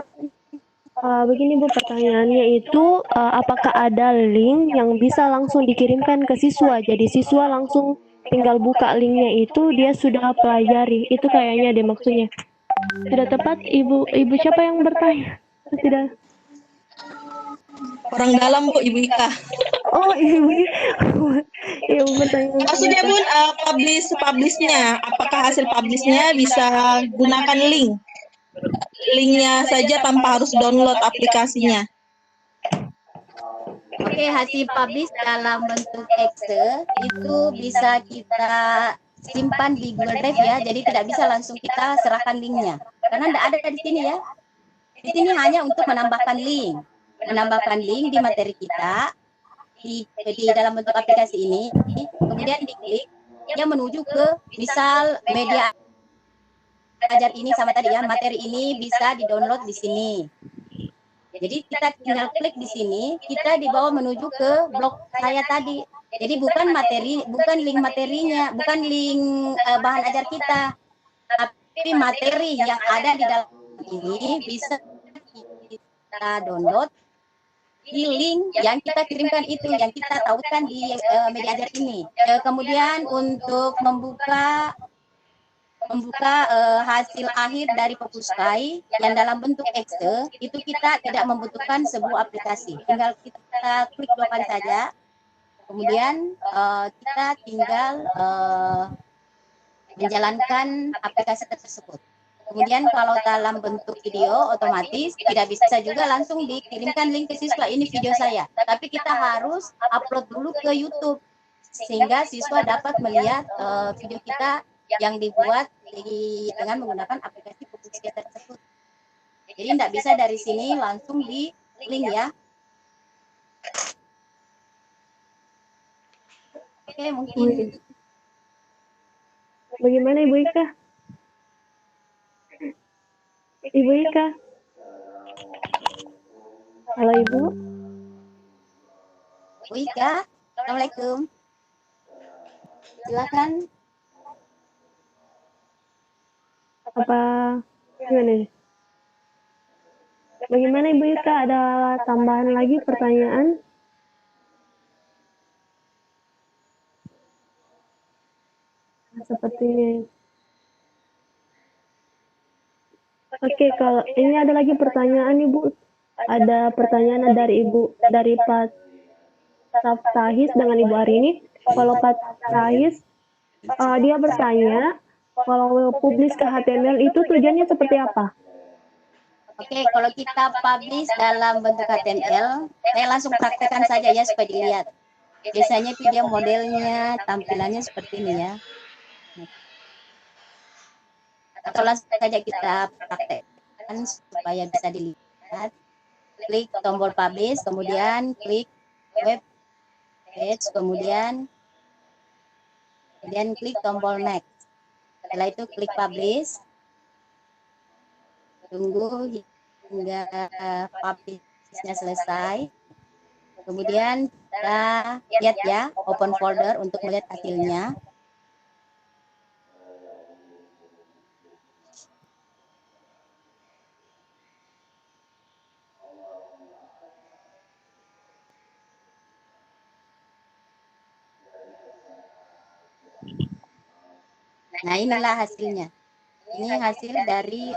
begini Bu pertanyaannya itu apakah ada link yang bisa langsung dikirimkan ke siswa? Jadi siswa langsung tinggal buka linknya itu dia sudah pelajari. Itu kayaknya deh maksudnya. Sudah tepat Ibu siapa yang bertanya? Tidak. Orang dalam Bu, Ibu Ika. Oh Ibu, Ibu bertanya. Maksudnya Bun, publishnya, apakah hasil publishnya bisa gunakan link? Linknya saja tanpa harus download aplikasinya. Oke, hasil publish dalam bentuk Excel itu bisa kita simpan di Google Drive ya. Jadi tidak bisa langsung kita serahkan linknya. Karena tidak ada di sini ya. Di sini hanya untuk menambahkan link. Menambahkan link di materi kita di dalam bentuk aplikasi ini. Kemudian diklik yang menuju ke misal media ajar ini sama tadi ya, materi ini bisa di-download di sini. Jadi kita tinggal klik di sini, kita dibawa menuju ke blog saya tadi. Jadi bukan link materinya, bukan link bahan ajar kita, tapi materi yang ada di dalam ini bisa kita download di link yang kita kirimkan itu, yang kita tautkan di media ajar ini. Kemudian untuk membuka hasil akhir dari Fokuskai yang dalam bentuk Excel itu kita tidak membutuhkan sebuah aplikasi, tinggal kita klik 2 kali saja, kemudian kita tinggal menjalankan aplikasi tersebut. Kemudian kalau dalam bentuk video otomatis tidak bisa juga langsung dikirimkan link ke siswa, ini video saya, tapi kita harus upload dulu ke YouTube sehingga siswa dapat melihat video kita yang dibuat dengan menggunakan aplikasi Fokuskai tersebut. Jadi tidak bisa dari sini langsung di link ya. Oke, mungkin Bagaimana Ibu Ika? Ibu Ika? Halo Ibu? Bu Ika, Assalamualaikum. Silakan. Apa gimana? Bagaimana Ibu Ika? Ada tambahan lagi pertanyaan? Sepertinya. Oke, kalau ini ada lagi pertanyaan Ibu. Ada pertanyaan dari Pak Saftahis dengan Ibu Arini. Kalau Pak Saftahis, dia bertanya, kalau publish ke HTML itu tujuannya seperti apa? Oke, kalau kita publish dalam bentuk HTML, saya langsung praktekkan saja ya supaya dilihat. Biasanya itu dia modelnya, tampilannya seperti ini ya. Atau langsung saja kita praktekkan supaya bisa dilihat. Klik tombol publish, kemudian klik web page, kemudian klik tombol next. Setelah itu klik publish. Tunggu hingga publishnya selesai. Kemudian kita lihat ya, open folder untuk melihat hasilnya. Nah, inilah hasilnya. Ini hasil dari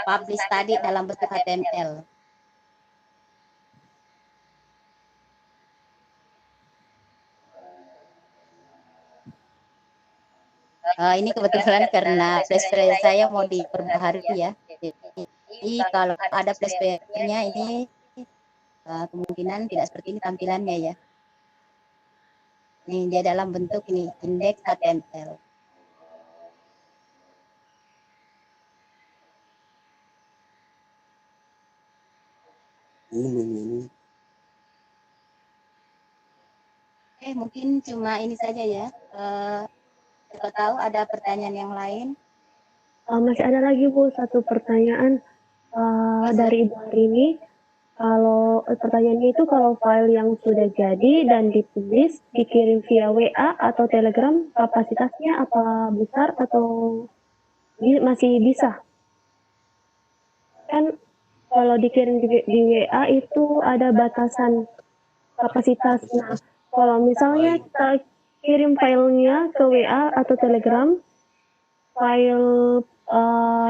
publish tadi dalam bentuk HTML. Ini kebetulan karena flashplayer saya mau diperbaharui ya. Jadi kalau ada flashplayernya ini kemungkinan tidak seperti ini tampilannya ya. Ini dia dalam bentuk ini indeks HTML. Ini. Oke, mungkin cuma ini saja ya. Siapa tahu ada pertanyaan yang lain. Masih ada lagi Bu, satu pertanyaan dari Ibu Harini. Kalau pertanyaannya itu kalau file yang sudah jadi dan dipublish dikirim via WA atau Telegram, kapasitasnya apa besar atau masih bisa? Kan kalau dikirim di WA itu ada batasan kapasitas. Nah, kalau misalnya kita kirim filenya ke WA atau Telegram, file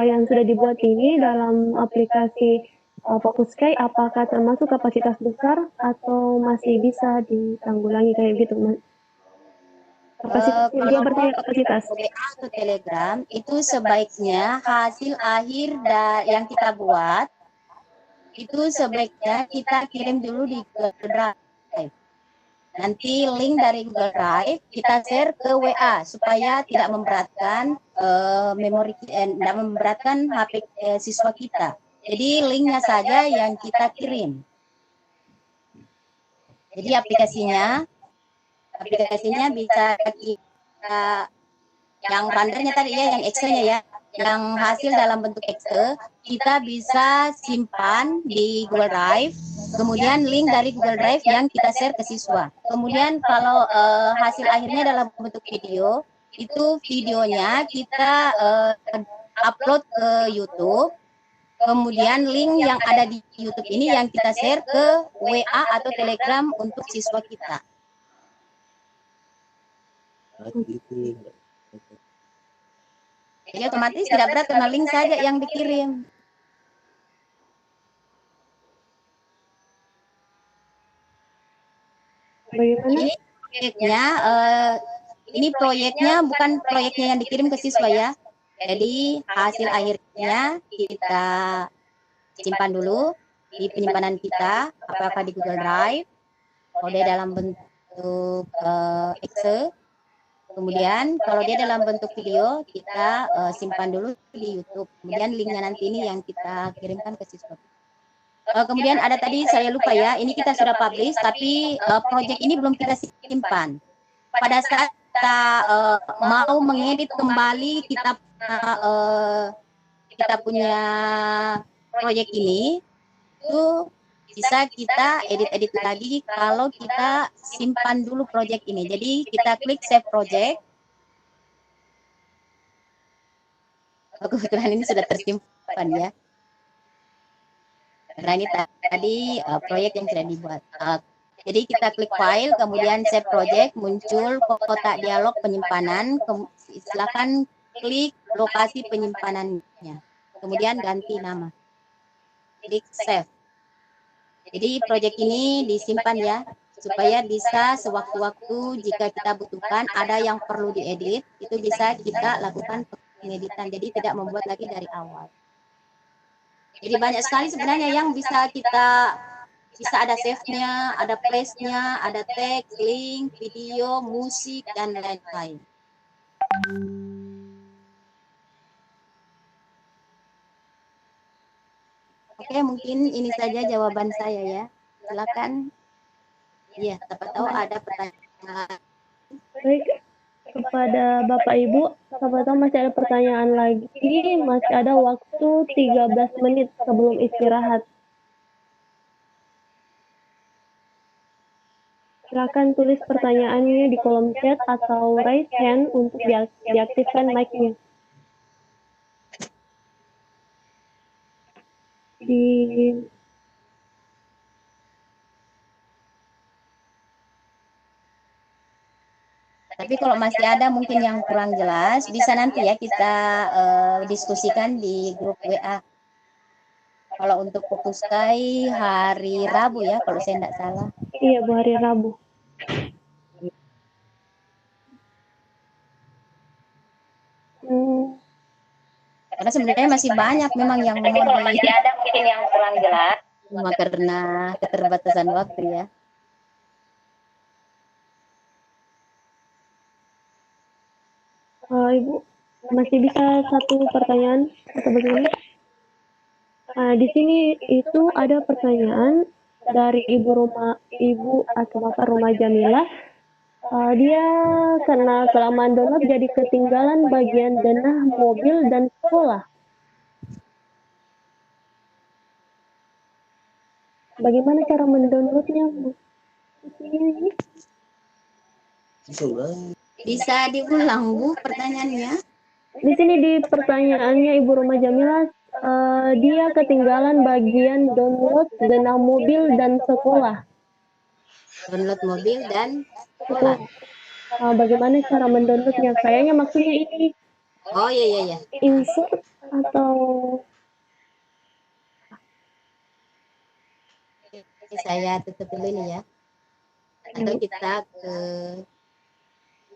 yang sudah dibuat ini dalam aplikasi Focuskai, apakah termasuk kapasitas besar atau masih bisa ditanggulangi kayak gitu, Mas? Kapasitasnya, dia bertanya kapasitas. WA atau Telegram itu sebaiknya hasil akhir yang kita buat itu sebaiknya kita kirim dulu di Google Drive. Nanti link dari Google Drive kita share ke WA supaya tidak memberatkan memori, tidak memberatkan HP siswa kita. Jadi linknya saja yang kita kirim. Jadi aplikasinya bisa kita, yang rendernya tadi ya, yang Excel-nya ya, yang hasil dalam bentuk Excel kita bisa simpan di Google Drive. Kemudian link dari Google Drive yang kita share ke siswa. Kemudian kalau hasil akhirnya dalam bentuk video, itu videonya kita upload ke YouTube. Kemudian link yang ada di YouTube ini yang kita share ke WA atau Telegram untuk siswa kita. Jadi otomatis tidak berat karena link saja yang dikirim. Bagaimana? Ini proyeknya bukan proyeknya yang dikirim ke siswa ya. Jadi hasil akhirnya kita simpan dulu di penyimpanan kita, apakah di Google Drive, kalau dia dalam bentuk Excel. Kemudian kalau dia dalam bentuk video, kita simpan dulu di YouTube. Kemudian linknya nanti ini yang kita kirimkan ke siswa. Kemudian ada tadi saya lupa ya, ini kita sudah publish, tapi proyek ini belum kita simpan. Pada saat kita mau mengedit kembali kita punya proyek ini, itu bisa kita edit lagi kalau kita simpan dulu proyek ini. Jadi kita klik save project. Kebetulan ini sudah tersimpan ya. Karena ini tadi proyek yang sudah dibuat. Jadi kita klik file, kemudian save project, muncul kotak dialog penyimpanan. Silakan klik lokasi penyimpanannya. Kemudian ganti nama. Klik save. Jadi proyek ini disimpan ya, supaya bisa sewaktu-waktu jika kita butuhkan ada yang perlu diedit, itu bisa kita lakukan pengeditan. Jadi tidak membuat lagi dari awal. Jadi banyak sekali sebenarnya yang bisa ada save-nya, ada place-nya, ada teks, link, video, musik, dan lain-lain. Oke, mungkin ini saja jawaban saya ya. Silakan. Iya, siapa tahu ada pertanyaan. Baik, kepada Bapak Ibu, siapa tahu masih ada pertanyaan lagi, masih ada waktu 13 menit sebelum istirahat. Silakan tulis pertanyaannya di kolom chat atau raise hand untuk diaktifkan mic-nya. Tapi kalau masih ada mungkin yang kurang jelas, bisa nanti ya kita diskusikan di grup WA. Kalau untuk fokus kai hari Rabu ya, kalau saya tidak salah. Iya, Bu, hari Rabu. Karena sebenarnya masih banyak memang yang mau masih ada mungkin yang kurang jelas. Cuma karena keterbatasan waktu ya. Ibu, masih bisa satu pertanyaan atau bagaimana? Di sini itu ada pertanyaan dari ibu atau bapak rumah Jamila. Dia karena kelamaan download jadi ketinggalan bagian denah mobil dan sekolah. Bagaimana cara mendownloadnya, Bu? Bisa diulang, Bu, pertanyaannya? Di sini di pertanyaannya Ibu Rumah Jamila, dia ketinggalan bagian download denah mobil dan sekolah. Download mobil dan sekolah. Bagaimana cara mendownloadnya? Kayaknya maksudnya ini. Oh iya. Insert atau saya tutup dulu ini ya. Atau kita ke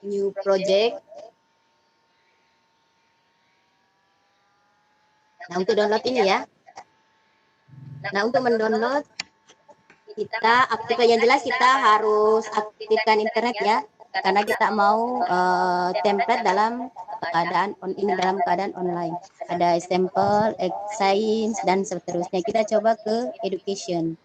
new project. Nah, untuk download ini ya. Nah, untuk mendownload kita aktifkan, yang jelas kita harus aktifkan internet ya, karena kita mau template dalam keadaan online. Ada example, science dan seterusnya. Kita coba ke education.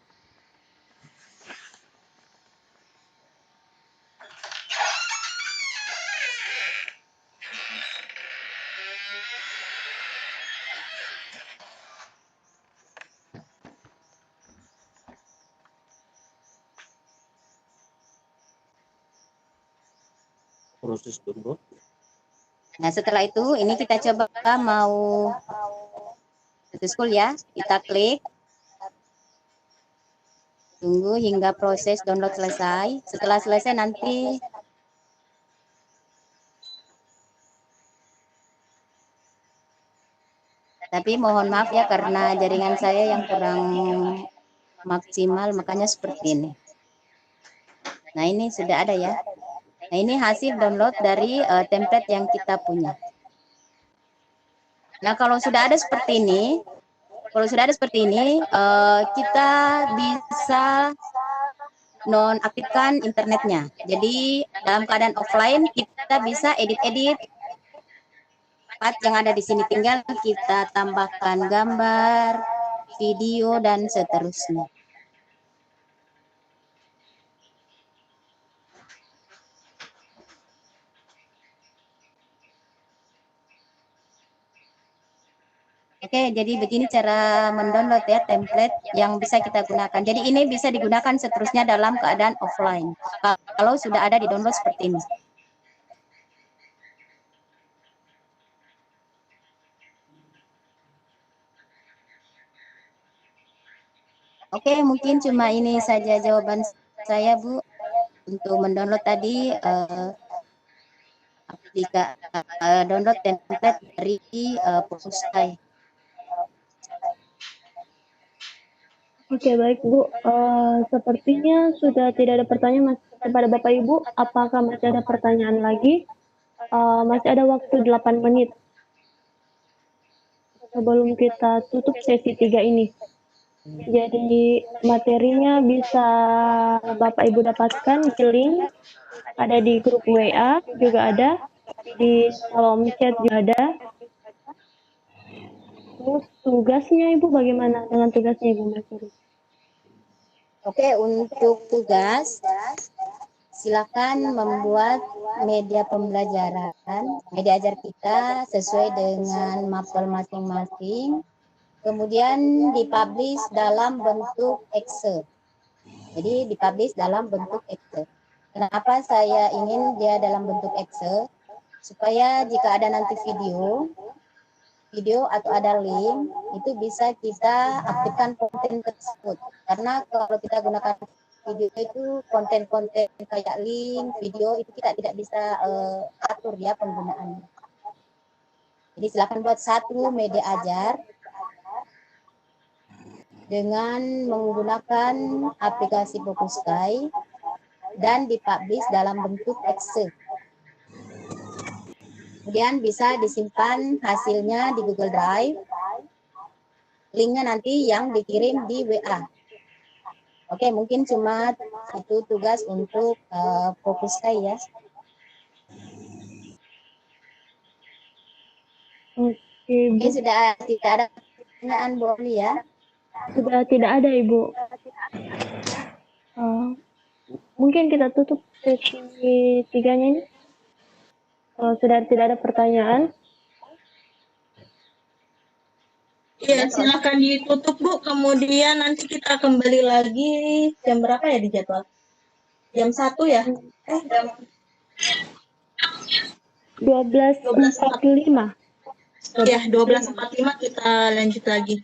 Proses download. Nah, setelah itu ini kita coba mau satu school ya. Kita klik. Tunggu hingga proses download selesai. Setelah selesai nanti tapi mohon maaf ya karena jaringan saya yang kurang maksimal, makanya seperti ini. Nah, ini sudah ada ya. Nah, ini hasil download dari template yang kita punya. Nah, kalau sudah ada seperti ini, kita bisa nonaktifkan internetnya. Jadi dalam keadaan offline kita bisa edit-edit part yang ada di sini, tinggal kita tambahkan gambar, video dan seterusnya. Oke, jadi begini cara mendownload ya template yang bisa kita gunakan. Jadi ini bisa digunakan seterusnya dalam keadaan offline. Kalau sudah ada di download seperti ini. Oke, mungkin cuma ini saja jawaban saya, Bu, untuk mendownload tadi jika download template dari Fokuskai. Oke, baik Bu. Sepertinya sudah tidak ada pertanyaan kepada Bapak Ibu. Apakah masih ada pertanyaan lagi? Masih ada waktu 8 menit sebelum kita tutup sesi 3 ini. Jadi materinya bisa Bapak Ibu dapatkan di link, ada di grup WA juga ada, di kolom chat juga ada. Terus tugasnya Ibu bagaimana dengan tugasnya Ibu Mas? Oke, untuk tugas silakan membuat media pembelajaran, media ajar kita sesuai dengan mapel masing-masing, kemudian dipublish dalam bentuk Excel. Jadi dipublish dalam bentuk Excel. Kenapa saya ingin dia dalam bentuk Excel? Supaya jika ada nanti video atau ada link, itu bisa kita aktifkan konten tersebut. Karena kalau kita gunakan video itu konten-konten kayak link, video itu kita tidak bisa atur ya penggunaannya. Jadi silakan buat satu media ajar dengan menggunakan aplikasi Fokuskai dan dipublish dalam bentuk Excel. Kemudian bisa disimpan hasilnya di Google Drive. Linknya nanti yang dikirim di WA. Oke, mungkin cuma itu tugas untuk Fokuskai ya. Oke, Bu. Oke, sudah tidak ada pertanyaan Bu Oli ya. Sudah tidak ada, Ibu. Mungkin kita tutup sesi 3-nya ini. Sudah tidak ada pertanyaan. Iya, silakan ditutup Bu. Kemudian nanti kita kembali lagi jam berapa ya di jadwal? Jam 1 ya? Jam 12.45. Ya, 12.45 kita lanjut lagi.